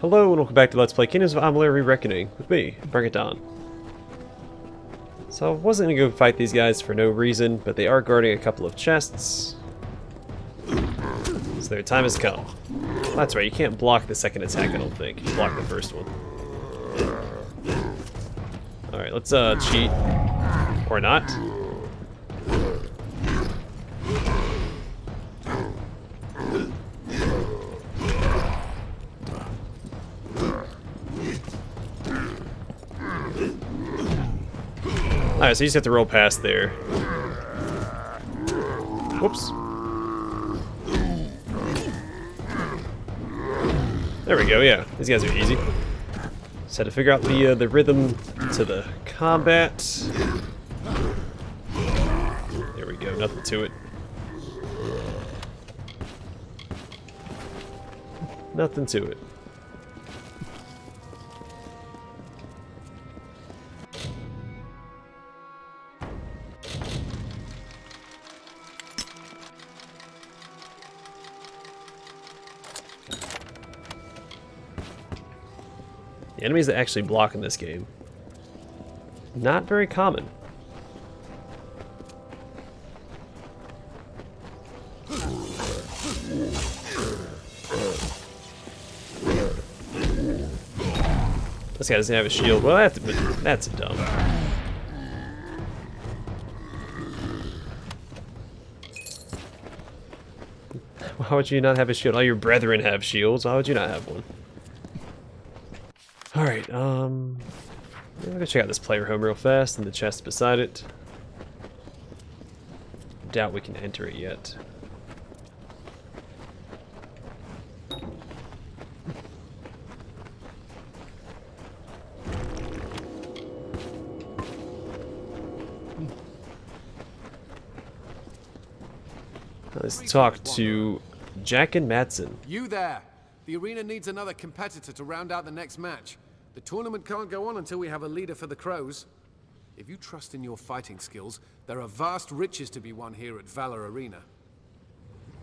Hello and welcome back to Let's Play Kingdoms of Amalur Re-Reckoning with me, Brigand Hall. So I wasn't going to go fight these guys for no reason, but they are guarding a couple of chests. So their time has come. That's right, you can't block the second attack, I don't think. You block the first one. Alright, let's cheat. Or not. Alright, so you just have to roll past there. Whoops. There we go, yeah. These guys are easy. Just had to figure out the rhythm to the combat. There we go, nothing to it. Nothing to it. The enemies that actually block in this game, not very common. This guy doesn't have a shield. Well, that's dumb. Why would you not have a shield? All your brethren have shields. Why would you not have one? Alright, I'm gonna check out this player home real fast and the chest beside it. Doubt we can enter it yet. Let's talk to Jack and Madsen. You there! The arena needs another competitor to round out the next match. The tournament can't go on until we have a leader for the Crows. If you trust in your fighting skills, there are vast riches to be won here at Valor Arena.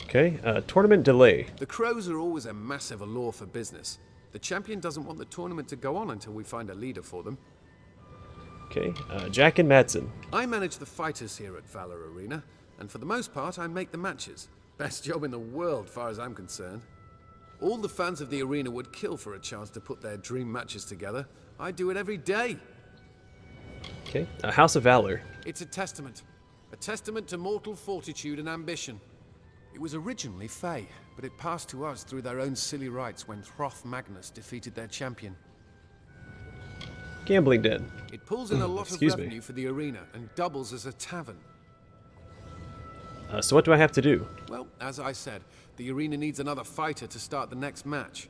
Okay, tournament delay. The Crows are always a massive allure for business. The champion doesn't want the tournament to go on until we find a leader for them. Okay, Jack and Madsen. I manage the fighters here at Valor Arena, and for the most part I make the matches. Best job in the world, far as I'm concerned. All the fans of the arena would kill for a chance to put their dream matches together. I do it every day. Okay, House of Valor. It's a testament to mortal fortitude and ambition. It was originally Fey, but it passed to us through their own silly rights when Hroth Magnus defeated their champion. Gambling den. It pulls in a lot of revenue for the arena and doubles as a tavern. So what do I have to do? Well, as I said, the arena needs another fighter to start the next match.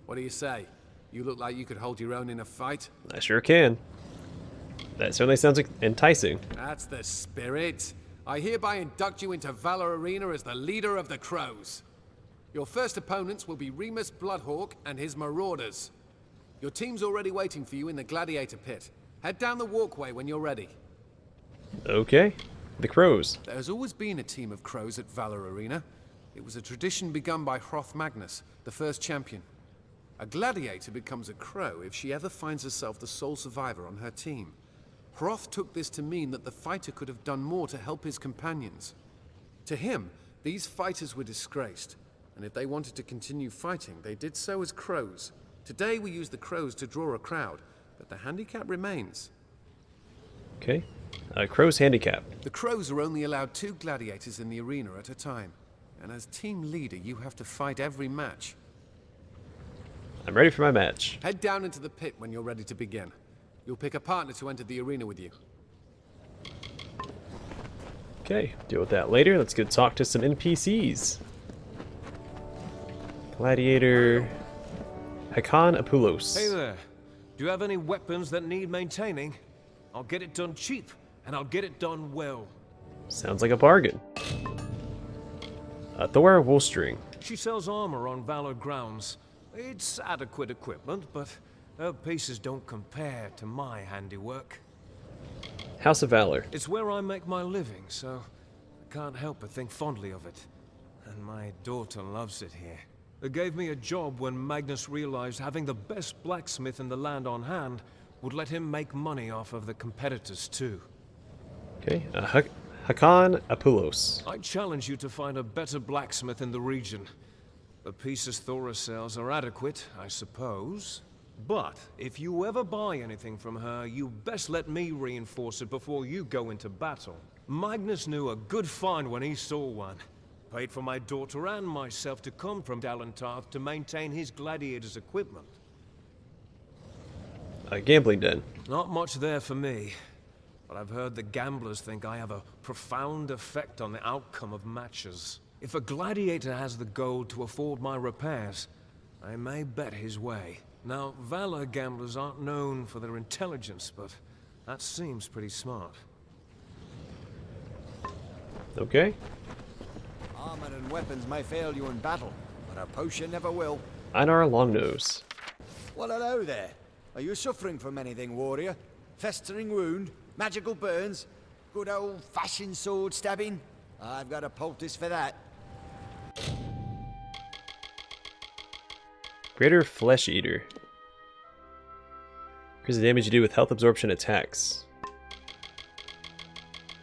What do you say? You look like you could hold your own in a fight. I sure can. That certainly sounds enticing. That's the spirit. I hereby induct you into Valor Arena as the leader of the Crows. Your first opponents will be Remus Bloodhawk and his Marauders. Your team's already waiting for you in the Gladiator pit. Head down the walkway when you're ready. Okay. The Crows. There's always been a team of Crows at Valor Arena. It was a tradition begun by Hroth Magnus, the first champion. A gladiator becomes a crow if she ever finds herself the sole survivor on her team. Hroth took this to mean that the fighter could have done more to help his companions. To him, these fighters were disgraced, and if they wanted to continue fighting, they did so as crows. Today we use the crows to draw a crowd, but the handicap remains. Okay. Crow's handicap. The Crows are only allowed 2 gladiators in the arena at a time. And as team leader, you have to fight every match. I'm ready for my match. Head down into the pit when you're ready to begin. You'll pick a partner to enter the arena with you. Okay, deal with that later. Let's go talk to some NPCs. Gladiator... Hakan Apulos. Hey there. Do you have any weapons that need maintaining? I'll get it done cheap, and I'll get it done well. Sounds like a bargain. Thor Woolstring. She sells armor on Valor grounds. It's adequate equipment, but her pieces don't compare to my handiwork. House of Valor. It's where I make my living, so I can't help but think fondly of it. And my daughter loves it here. It gave me a job when Magnus realized having the best blacksmith in the land on hand would let him make money off of the competitors too. Okay, Hakan Apulos. I challenge you to find a better blacksmith in the region. The pieces Thora sells are adequate, I suppose. But if you ever buy anything from her, you best let me reinforce it before you go into battle. Magnus knew a good find when he saw one. Paid for my daughter and myself to come from Dalentarth to maintain his gladiators' equipment. A gambling den. Not much there for me. But I've heard the gamblers think I have a profound effect on the outcome of matches. If a gladiator has the gold to afford my repairs, I may bet his way. Now, Valor gamblers aren't known for their intelligence, but that seems pretty smart. Okay. Armor and weapons may fail you in battle, but a potion never will. Einar Longnose. Well, hello there. Are you suffering from anything, warrior? Festering wound? Magical burns? Good old-fashioned sword stabbing? I've got a poultice for that. Greater Flesh Eater. Increase the damage you do with health absorption attacks.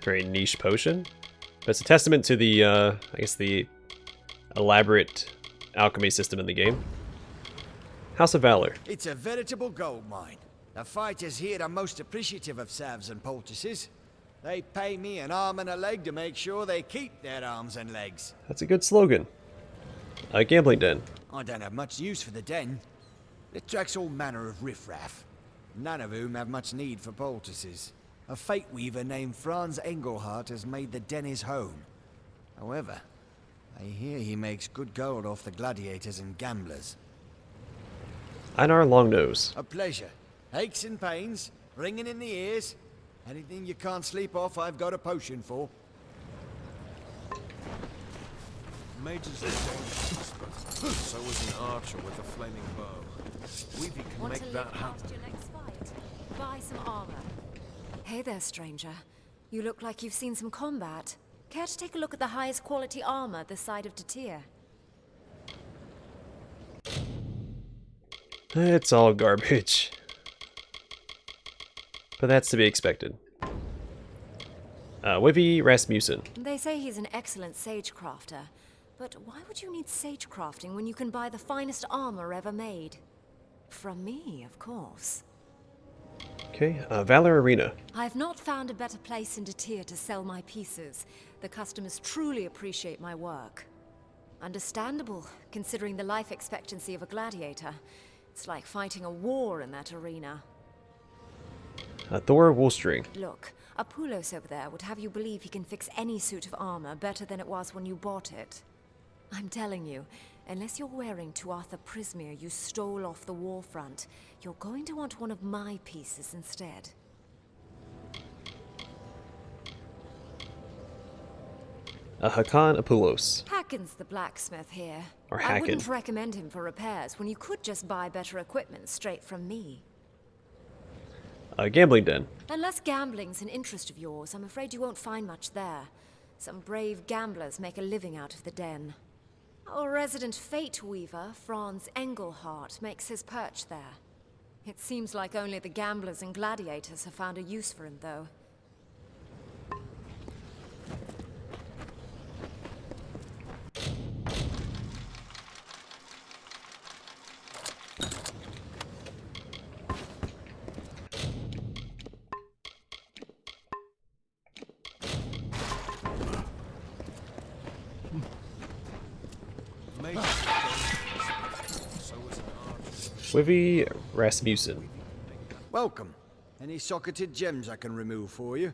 Very niche potion. But it's a testament to the, I guess, the elaborate alchemy system in the game. House of Valor. It's a veritable gold mine. The fighters here are most appreciative of salves and poultices. They pay me an arm and a leg to make sure they keep their arms and legs. That's a good slogan. A gambling den. I don't have much use for the den. It attracts all manner of riffraff, none of whom have much need for poultices. A fate weaver named Franz Engelhardt has made the den his home. However, I hear he makes good gold off the gladiators and gamblers. Einar Longnose. A pleasure. Aches and pains, ringing in the ears. Anything you can't sleep off, I've got a potion for. Mages are dangerous, but so is an archer with a flaming bow. Weavy can Want to make live that happen. past your next fight? Buy some armor. Hey there, stranger. You look like you've seen some combat. Care to take a look at the highest quality armor this side of Datir? It's all garbage. But that's to be expected. Wivy Rasmussen. They say he's an excellent sage crafter. But why would you need sage crafting when you can buy the finest armor ever made? From me, of course. Okay, Valor Arena. I've not found a better place in Datir to sell my pieces. The customers truly appreciate my work. Understandable, considering the life expectancy of a gladiator. It's like fighting a war in that arena. Thor Woolstring. Look, Apulos over there would have you believe he can fix any suit of armor better than it was when you bought it. I'm telling you, unless you're wearing Tuatha Prismere you stole off the war front, you're going to want one of my pieces instead. Hakan Apulos. Hacken's the blacksmith here. Or I Hacken. wouldn't recommend him for repairs when you could just buy better equipment straight from me. Gambling den. Unless gambling's an interest of yours, I'm afraid you won't find much there. Some brave gamblers make a living out of the den. Our resident fate weaver, Franz Engelhardt, makes his perch there. It seems like only the gamblers and gladiators have found a use for him, though. Wivy Rasmussen. Welcome. Any socketed gems I can remove for you?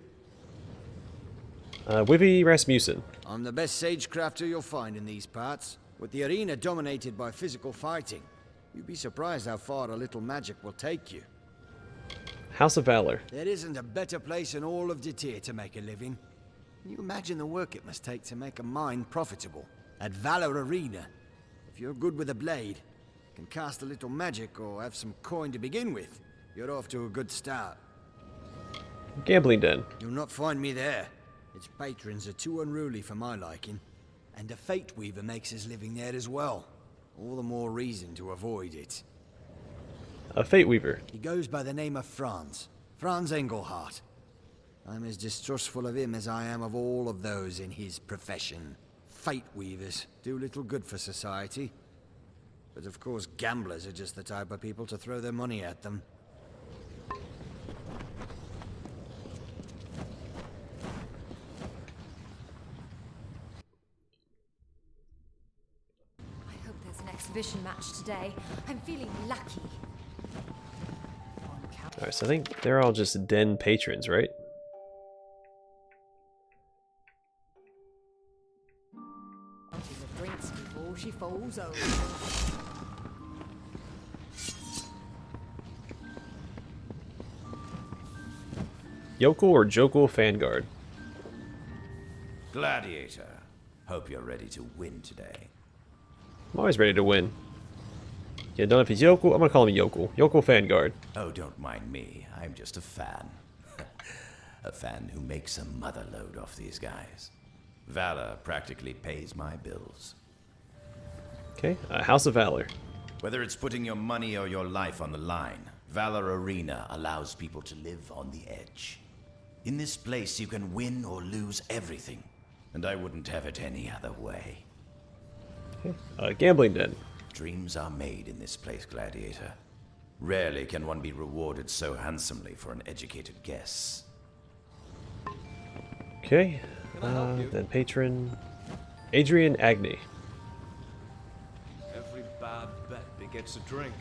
Wivy Rasmussen. I'm the best sage crafter you'll find in these parts. With the arena dominated by physical fighting, you'd be surprised how far a little magic will take you. House of Valor. There isn't a better place in all of Datir to make a living. Can you imagine the work it must take to make a mine profitable? At Valor Arena, if you're good with a blade, can cast a little magic or have some coin to begin with, you're off to a good start. Gambling den. You'll not find me there. Its patrons are too unruly for my liking. And a fate weaver makes his living there as well. All the more reason to avoid it. A Fate Weaver. He goes by the name of Franz Engelhardt. I'm as distrustful of him as I am of all of those in his profession. Fate Weavers do little good for society. But of course, gamblers are just the type of people to throw their money at them. I hope there's an exhibition match today. I'm feeling lucky. Alright, so I think they're all just den patrons, right? The drinks before she falls over. Yokel or Jokul Vanguard? Gladiator. Hope you're ready to win today. I'm always ready to win. Yeah, don't know if he's Yokel. I'm gonna call him Yokel. Yokel Vanguard. Oh, don't mind me. I'm just a fan. A fan who makes a mother load off these guys. Valor practically pays my bills. Okay, House of Valor. Whether it's putting your money or your life on the line, Valor Arena allows people to live on the edge. In this place, you can win or lose everything, and I wouldn't have it any other way. Okay, Gambling Den. Dreams are made in this place, Gladiator. Rarely can one be rewarded so handsomely for an educated guess. Okay, then patron Adrian Agni. Every bad bet begets a drink.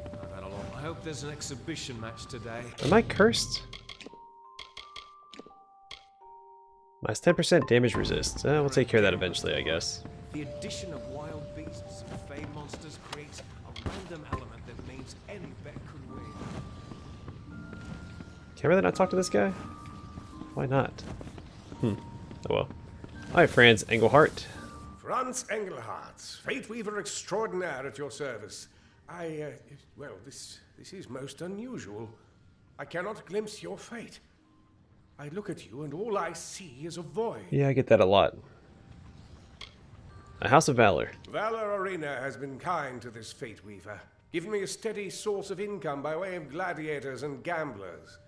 I've had a lot. I hope there's an exhibition match today. Am I cursed? Minus 10% damage resist. We'll take care of that eventually, I guess. The addition of wild beasts and fey monsters creates a random element that means any bet could win. Can I really not talk to this guy? Why not? Oh well. Hi, Franz Engelhardt. Franz Engelhardt, Fate Weaver extraordinaire at your service. Well, this is most unusual. I cannot glimpse your fate. I look at you and all I see is a void. Yeah, I get that a lot. A House of Valor. Valor Arena has been kind to this Fate Weaver, giving me a steady source of income by way of gladiators and gamblers.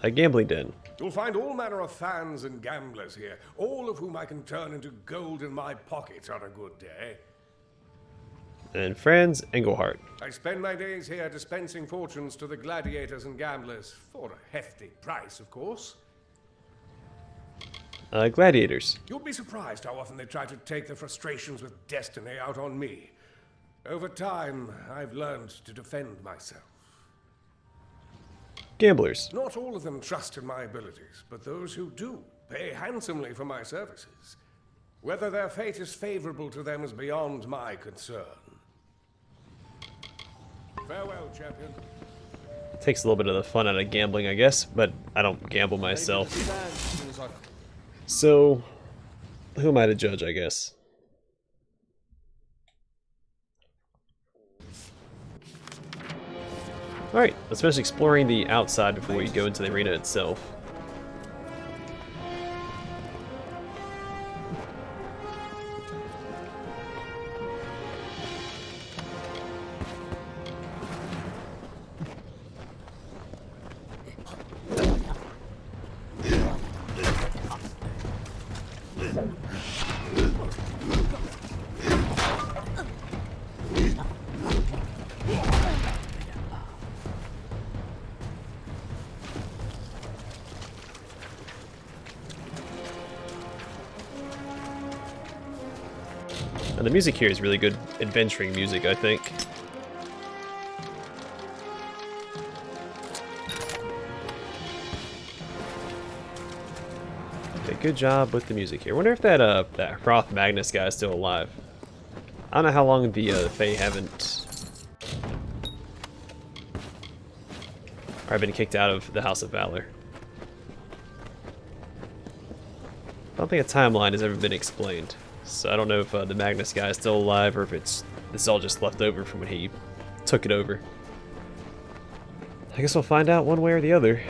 A Gambling Den. You'll find all manner of fans and gamblers here, all of whom I can turn into gold in my pockets on a good day. And Franz Engelhardt. I spend my days here dispensing fortunes to the gladiators and gamblers, for a hefty price, of course. Gladiators. You'll be surprised how often they try to take their frustrations with destiny out on me. Over time, I've learned to defend myself. Gamblers. Not all of them trust in my abilities, but those who do pay handsomely for my services. Whether their fate is favorable to them is beyond my concern. Farewell, champion. Takes a little bit of the fun out of gambling, I guess, but I don't gamble myself. So, who am I to judge, I guess? Alright, let's finish exploring the outside before we go into the arena itself. And the music here is really good adventuring music, I think. Okay, good job with the music here. I wonder if that that Roth Magnus guy is still alive. I don't know how long the Fae haven't been kicked out of the House of Valor. I don't think a timeline has ever been explained. So I don't know if the Magnus guy is still alive or if this is all just left over from when he took it over. I guess we'll find out one way or the other.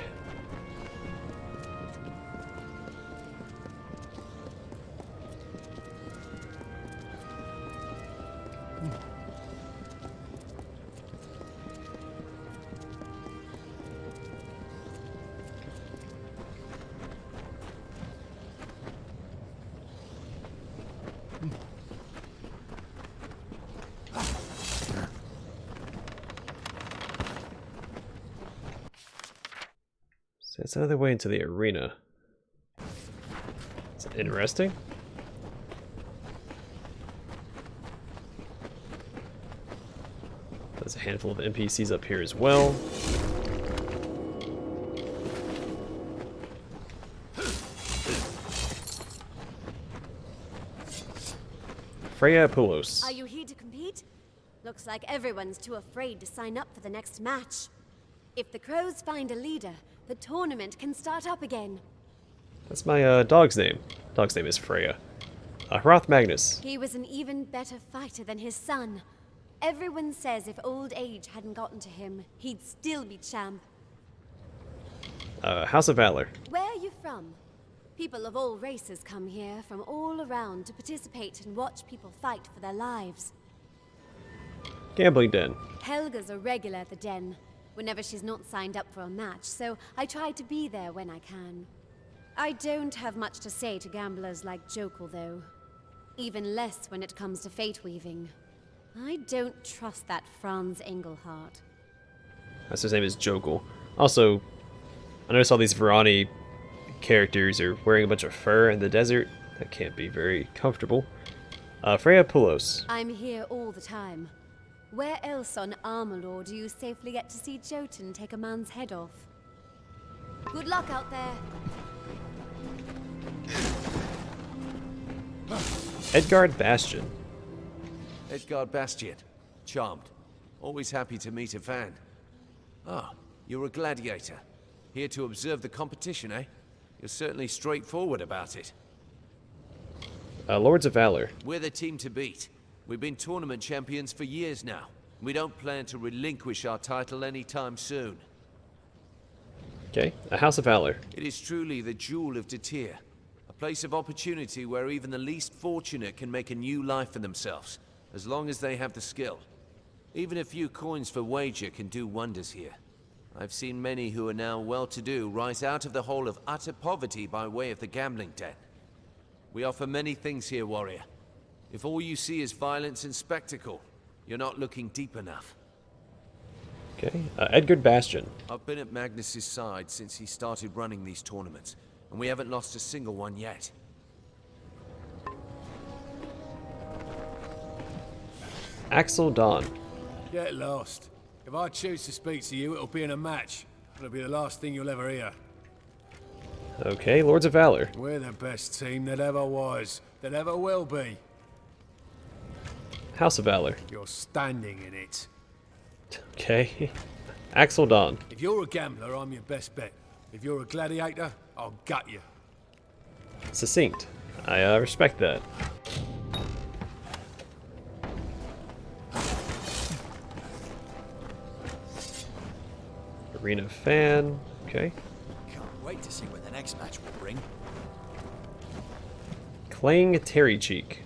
So it's another way into the arena. It's interesting. There's a handful of NPCs up here as well. Freya Poulos. Are you here to compete? Looks like everyone's too afraid to sign up for the next match. If the crows find a leader, the tournament can start up again. That's my dog's name. Dog's name is Freya. Hroth Magnus. He was an even better fighter than his son. Everyone says if old age hadn't gotten to him, he'd still be champ. House of Valor. Where are you from? People of all races come here from all around to participate and watch people fight for their lives. Gambling Den. Helga's a regular at the den, whenever she's not signed up for a match, so I try to be there when I can. I don't have much to say to gamblers like Jokul, though. Even less when it comes to fate weaving. I don't trust that Franz Engelhardt. That's his name is Jokul. Also, I noticed all these Verani characters are wearing a bunch of fur in the desert. That can't be very comfortable. Freya Poulos. I'm here all the time. Where else on Amalur do you safely get to see Jotun take a man's head off? Good luck out there. Edgard Bastion. Edgard Bastion. Charmed. Always happy to meet a fan. Ah, you're a gladiator. Here to observe the competition, eh? You're certainly straightforward about it. Lords of Valor. We're the team to beat. We've been tournament champions for years now. We don't plan to relinquish our title anytime soon. Okay. House of Valor. It is truly the jewel of Datir. A place of opportunity where even the least fortunate can make a new life for themselves, as long as they have the skill. Even a few coins for wager can do wonders here. I've seen many who are now well-to-do rise out of the hole of utter poverty by way of the gambling den. We offer many things here, warrior. If all you see is violence and spectacle, you're not looking deep enough. Okay. Edgard Bastion. I've been at Magnus's side since he started running these tournaments, and we haven't lost a single one yet. Axel Dawn. Get lost. If I choose to speak to you, it'll be in a match. It'll be the last thing you'll ever hear. Okay. Lords of Valor. We're the best team that ever was, that ever will be. House of Valor. You're standing in it. Okay. Axel Dawn. If you're a gambler, I'm your best bet. If you're a gladiator, I'll gut you. Succinct. I respect that. Arena fan. Okay. Can't wait to see what the next match will bring. Clang Terry Cheek.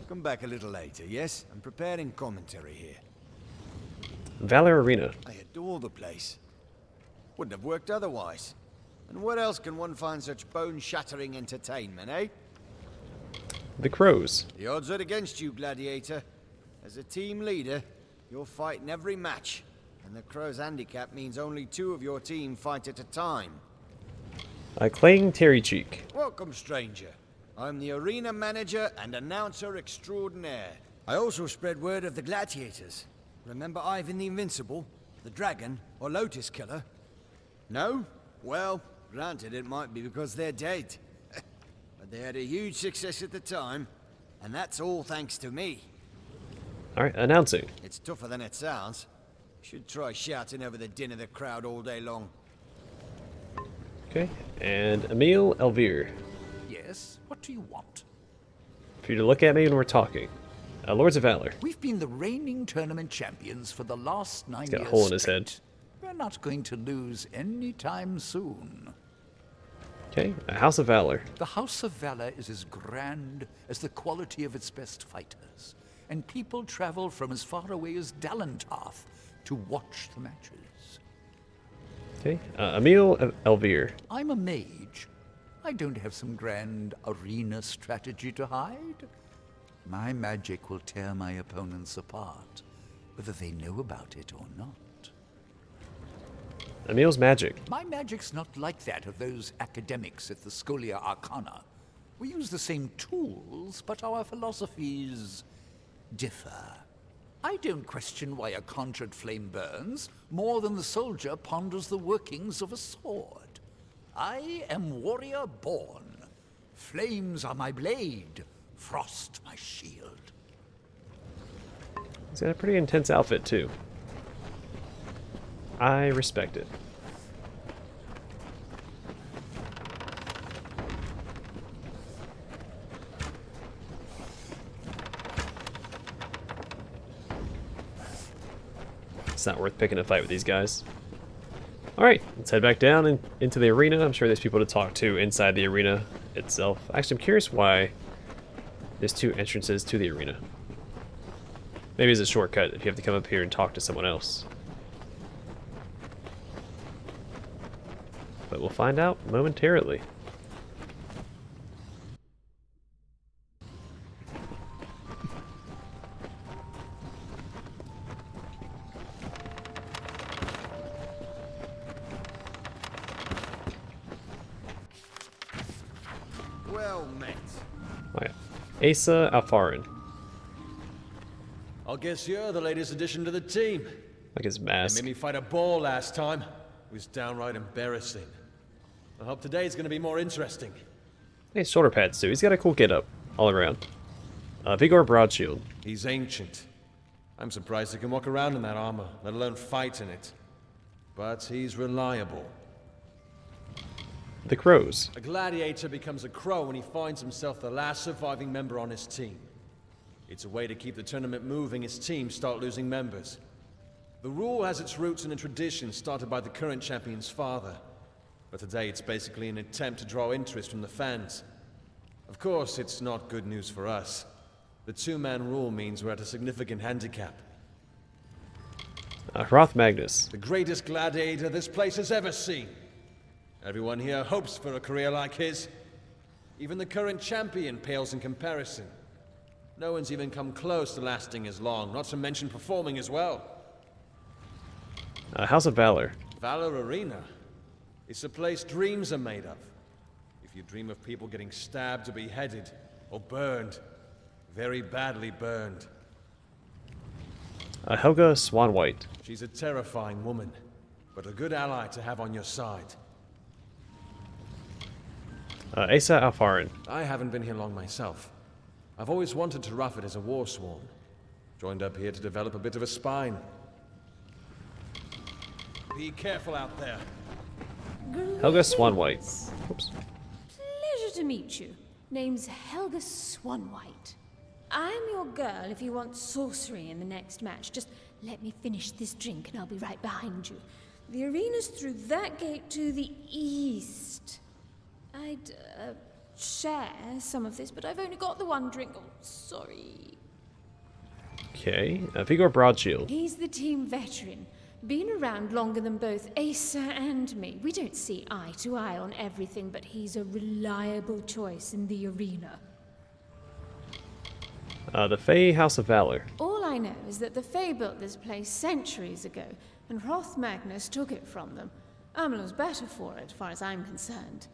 Come back a little later, yes? I'm preparing commentary here. Valor Arena. I adore the place. Wouldn't have worked otherwise. And what else can one find such bone-shattering entertainment, eh? The Crows. The odds are against you, Gladiator. As a team leader, you'll fight in every match. And the Crows' handicap means only 2 of your team fight at a time. Clang Terry Cheek. Welcome, stranger. I'm the arena manager and announcer extraordinaire. I also spread word of the Gladiators. Remember Ivan the Invincible, the Dragon, or Lotus Killer? No? Well, granted it might be because they're dead. But they had a huge success at the time, and that's all thanks to me. Alright, announcing. It's tougher than it sounds. Should try shouting over the din of the crowd all day long. Okay. And Emil Elvire. Yes? What do you want? For you to look at me when we're talking. Lords of Valor. We've been the reigning tournament champions for the last 9 years. He's got a hole in his head. We're not going to lose anytime soon. Okay. House of Valor. The House of Valor is as grand as the quality of its best fighters, and people travel from as far away as Dalentarth to watch the matches. Okay. Emil Elvire. I'm a mage. I don't have some grand arena strategy to hide. My magic will tear my opponents apart, whether they know about it or not. Emil's magic. My magic's not like that of those academics at the Scholia Arcana. We use the same tools, but our philosophies differ. I don't question why a conjured flame burns more than the soldier ponders the workings of a sword. I am warrior born. Flames are my blade, frost my shield. He's got a pretty intense outfit, too. I respect it. It's not worth picking a fight with these guys. Alright, let's head back down and into the arena. I'm sure there's people to talk to inside the arena itself. Actually, I'm curious why there's two entrances to the arena. Maybe it's a shortcut if you have to come up here and talk to someone else. But we'll find out momentarily. Well met. Oh yeah. Asa Alfarin. I guess you're the latest addition to the team. Like his They mask. made me fight a boar last time. It was downright embarrassing. I hope today's gonna be more interesting. Hey, shoulder pads too. He's got a cool get-up all around. Vigor Broadshield. He's ancient. I'm surprised he can walk around in that armor, let alone fight in it. But he's reliable. The Crows. A gladiator becomes a crow when he finds himself the last surviving member on his team. It's a way to keep the tournament moving as teams start losing members. The rule has its roots in a tradition started by the current champion's father. But today it's basically an attempt to draw interest from the fans. Of course, it's not good news for us. The two-man rule means we're at a significant handicap. Hroth Magnus. The greatest gladiator this place has ever seen. Everyone here hopes for a career like his. Even the current champion pales in comparison. No one's even come close to lasting as long, not to mention performing as well. House of Valor. Valor Arena? It's a place dreams are made of. If you dream of people getting stabbed or beheaded, or burned, very badly burned. Helga Swanwhite. She's a terrifying woman, but a good ally to have on your side. Asa Alfarin. I haven't been here long myself. I've always wanted to rough it as a war sworn. Joined up here to develop a bit of a spine. Be careful out there. Helga Swanwhite. Oops. Pleasure to meet you. Name's Helga Swanwhite. I'm your girl if you want sorcery in the next match. Just let me finish this drink and I'll be right behind you. The arena's through that gate to the east. I'd share some of this, but I've only got the one drink. Oh, sorry. Okay. Vigor Broadshield. He's the team veteran. Been around longer than both Asa and me. We don't see eye to eye on everything, but he's a reliable choice in the arena. The Fey House of Valor. All I know is that the Fae built this place centuries ago, and Hroth Magnus took it from them. Amalur's better for it, as far as I'm concerned.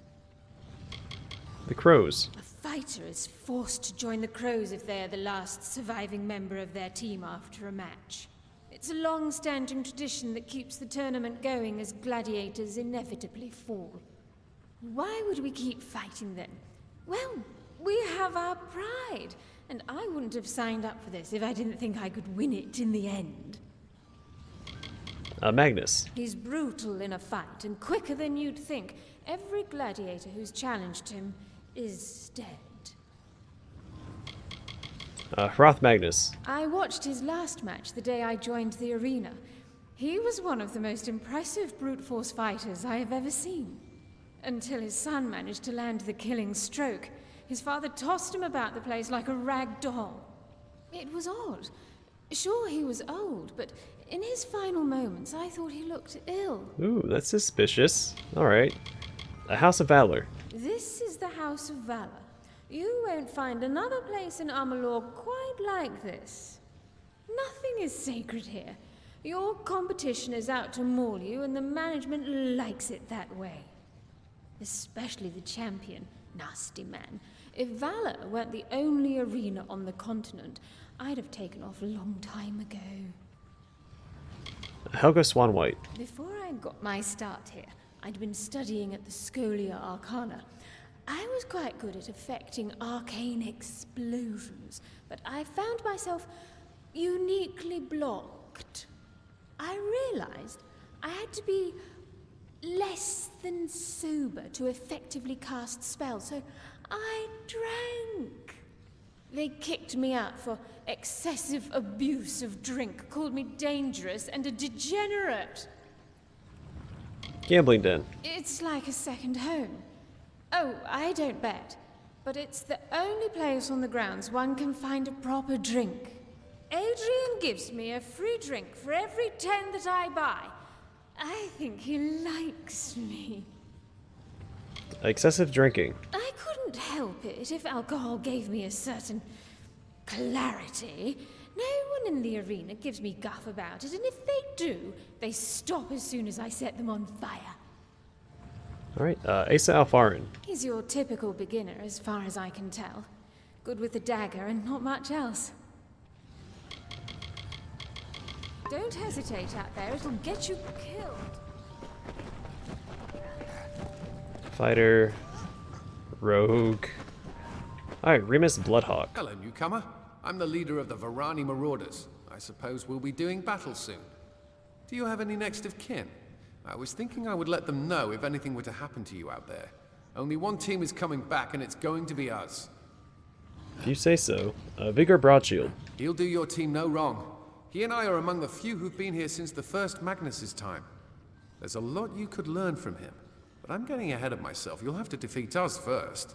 The Crows. A fighter is forced to join the Crows if they are the last surviving member of their team after a match. It's a long-standing tradition that keeps the tournament going as gladiators inevitably fall. Why would we keep fighting then? Well, we have our pride, and I wouldn't have signed up for this if I didn't think I could win it in the end. Magnus. He's brutal in a fight, and quicker than you'd think. Every gladiator who's challenged him is dead. Hroth Magnus. I watched his last match the day I joined the arena. He was one of the most impressive brute force fighters I have ever seen. Until his son managed to land the killing stroke. His father tossed him about the place like a rag doll. It was odd. Sure, he was old, but in his final moments, I thought he looked ill. Ooh, that's suspicious. Alright. A House of Valor. This is the House of Valor. You won't find another place in Amalur quite like this. Nothing is sacred here. Your competition is out to maul you, and the management likes it that way. Especially the champion, nasty man. If Valor weren't the only arena on the continent, I'd have taken off a long time ago. Helga Swan White. Before I got my start here, I'd been studying at the Scholia Arcana. I was quite good at effecting arcane explosions, but I found myself uniquely blocked. I realized I had to be less than sober to effectively cast spells, so I drank. They kicked me out for excessive abuse of drink, called me dangerous and a degenerate. Gambling den. It's like a second home. Oh, I don't bet, but it's the only place on the grounds one can find a proper drink. Adrian gives me a free drink for every 10 that I buy. I think he likes me. Excessive drinking. I couldn't help it if alcohol gave me a certain clarity. No one in the arena gives me guff about it, and if they do, they stop as soon as I set them on fire. Alright, Asa Alfarin. He's your typical beginner, as far as I can tell. Good with the dagger and not much else. Don't hesitate out there, it'll get you killed. Fighter. Rogue. Alright, Remus Bloodhawk. Hello, newcomer. I'm the leader of the Varani Marauders. I suppose we'll be doing battle soon. Do you have any next of kin? I was thinking I would let them know if anything were to happen to you out there. Only one team is coming back, and it's going to be us. If you say so. Vigor Broadshield. He'll do your team no wrong. He and I are among the few who've been here since the first Magnus's time. There's a lot you could learn from him, but I'm getting ahead of myself. You'll have to defeat us first.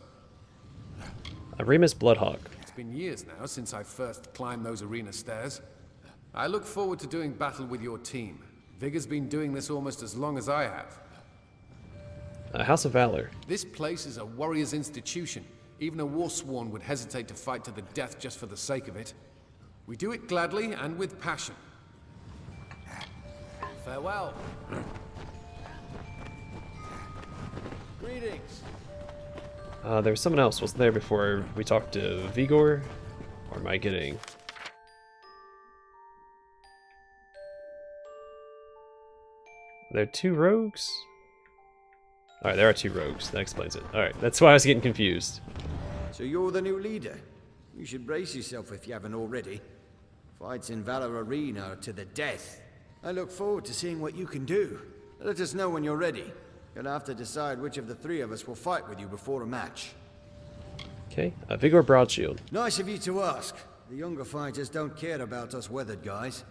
Remus Bloodhawk. It's been years now since I first climbed those arena stairs. I look forward to doing battle with your team. Vigor's been doing this almost as long as I have. House of Valor. This place is a warrior's institution. Even a Warsworn would hesitate to fight to the death just for the sake of it. We do it gladly and with passion. Farewell. Greetings. There was someone else, wasn't there, before we talked to Vigor? Or am I getting... Are there two rogues? Alright, there are two rogues. That explains it. Alright, that's why I was getting confused. So you're the new leader. You should brace yourself if you haven't already. Fights in Valor Arena are to the death. I look forward to seeing what you can do. Let us know when you're ready. You'll have to decide which of the three of us will fight with you before a match. Okay, Vigor Broadshield. Nice of you to ask. The younger fighters don't care about us weathered guys.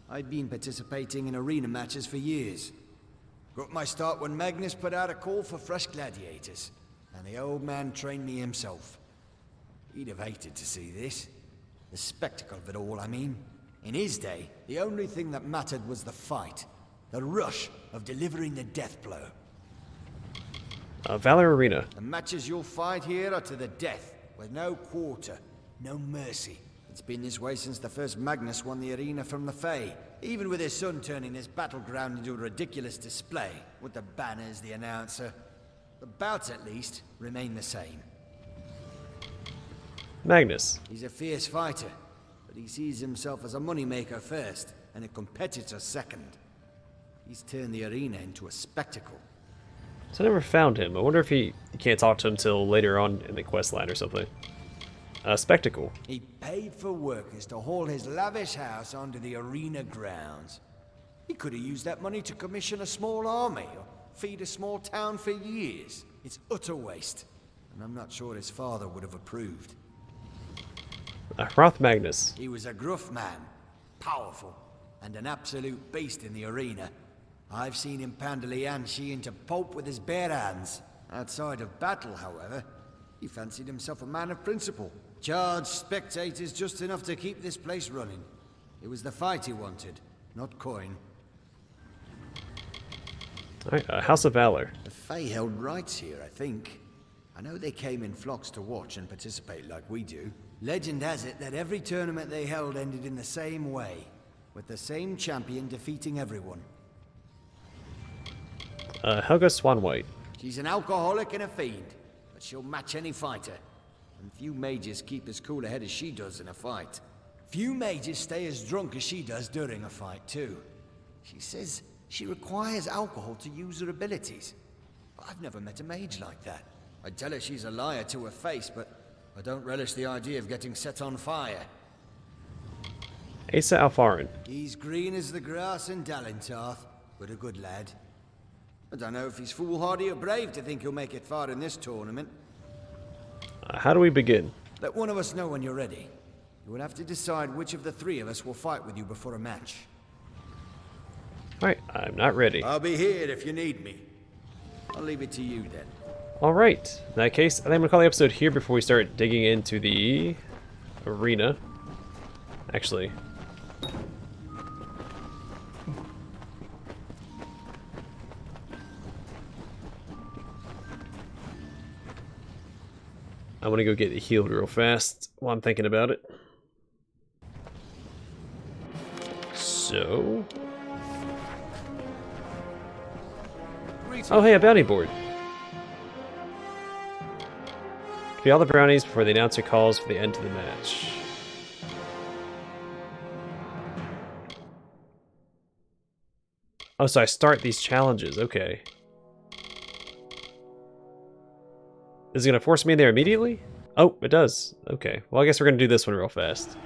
I've been participating in arena matches for years. Got my start when Magnus put out a call for fresh gladiators, and the old man trained me himself. He'd have hated to see this. The spectacle of it all, I mean. In his day, the only thing that mattered was the fight. The rush of delivering the death blow. Valor Arena. The matches you'll fight here are to the death, with no quarter, no mercy. It's been this way since the first Magnus won the arena from the Fae, even with his son turning this battleground into a ridiculous display, with the banners, the announcer. The bouts, at least, remain the same. Magnus. He's a fierce fighter, but he sees himself as a moneymaker first, and a competitor second. He's turned the arena into a spectacle. So I never found him. I wonder if you can't talk to him till later on in the quest line or something. Spectacle. He paid for workers to haul his lavish house onto the arena grounds. He could have used that money to commission a small army, or feed a small town for years. It's utter waste, and I'm not sure his father would have approved. Roth Magnus. He was a gruff man, powerful, and an absolute beast in the arena. I've seen him pound a Lianshi into pulp with his bare hands. Outside of battle, however, he fancied himself a man of principle. Charged spectators just enough to keep this place running. It was the fight he wanted, not coin. Alright, House of Valor. The Fae held rights here, I think. I know they came in flocks to watch and participate like we do. Legend has it that every tournament they held ended in the same way. with the same champion defeating everyone. Helga Swanwhite. She's an alcoholic and a fiend, but she'll match any fighter. And few mages keep as cool a head as she does in a fight. Few mages stay as drunk as she does during a fight, too. She says she requires alcohol to use her abilities. I've never met a mage like that. I'd tell her she's a liar to her face, but I don't relish the idea of getting set on fire. Asa Alfarin. He's green as the grass in Dalentarth, but a good lad. I don't know if he's foolhardy or brave to think he'll make it far in this tournament. How do we begin? Let one of us know when you're ready. You will have to decide which of the three of us will fight with you before a match. Alright, I'm not ready. I'll be here if you need me. I'll leave it to you then. Alright, in that case, I think I'm going to call the episode here before we start digging into the arena. Actually, I want to go get healed real fast while I'm thinking about it. So... oh hey, a bounty board. Complete all the brownies before the announcer calls for the end of the match. Oh, so I start these challenges, okay. Is it gonna force me in there immediately? Oh, it does. Okay, well I guess we're gonna do this one real fast.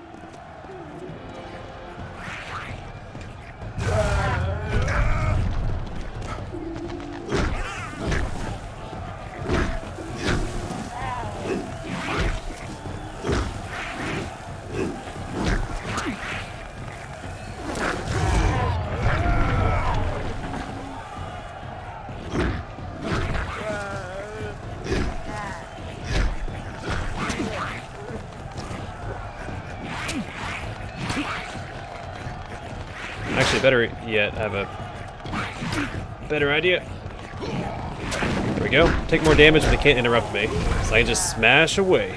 Actually, better yet, I have a better idea. There we go. Take more damage, but they can't interrupt me. So I can just smash away.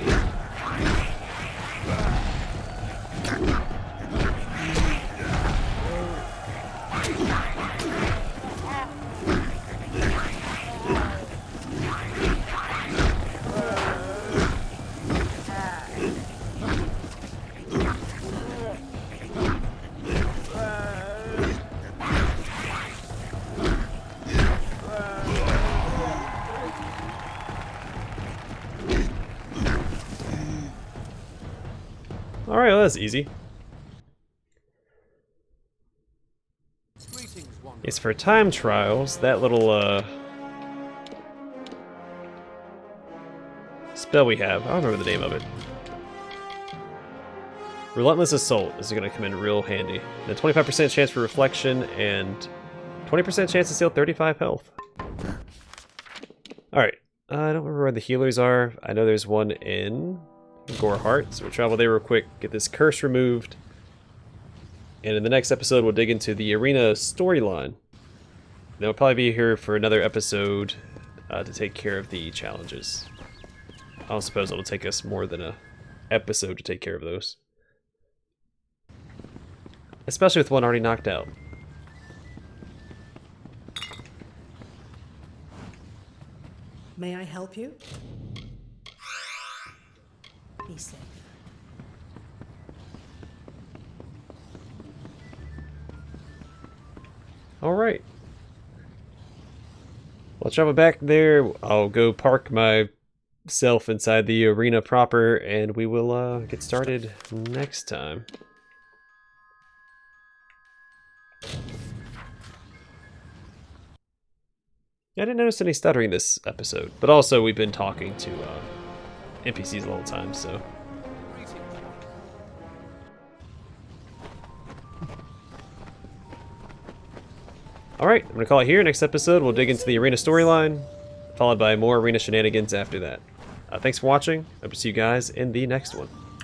Alright, well, that's easy. It's for time trials. That little spell we have. I don't remember the name of it. Relentless Assault is going to come in real handy. The 25% chance for reflection and 20% chance to steal 35 health. Alright, I don't remember where the healers are. I know there's one in Goreheart, so we'll travel there real quick, get this curse removed, and in the next episode we'll dig into the arena storyline. Then we'll probably be here for another episode to take care of the challenges. I don't suppose it'll take us more than an episode to take care of those. Especially with one already knocked out. May I help you? Be safe. Alright. Let's travel back there. I'll go park myself inside the arena proper, and we will get started next time. I didn't notice any stuttering this episode, but also we've been talking to NPCs the whole time, so. Alright, I'm gonna call it here. Next episode, we'll dig into the arena storyline, followed by more arena shenanigans after that. Thanks for watching. Hope to see you guys in the next one.